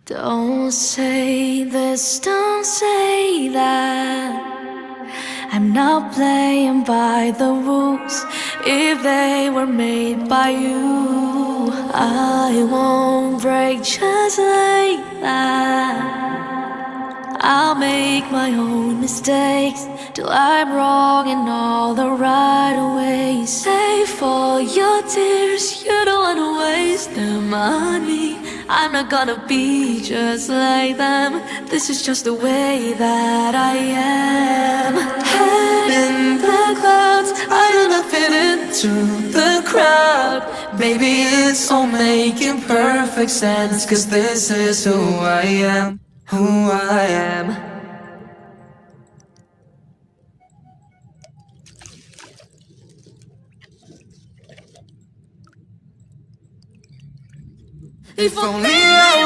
Don't say this, don't say that. I'm not playing by the rules. If they were made by you, I won't break just like that. I'll make my own mistakes till I'm wrong in all the right ways. Save all your tears, you don't wanna waste them on me. I'm not gonna be just like them. This is just the way that I am. Head in the clouds, I do not fit into the crowd. Maybe it's all making perfect sense, 'cause this is who I am, who I am. If only I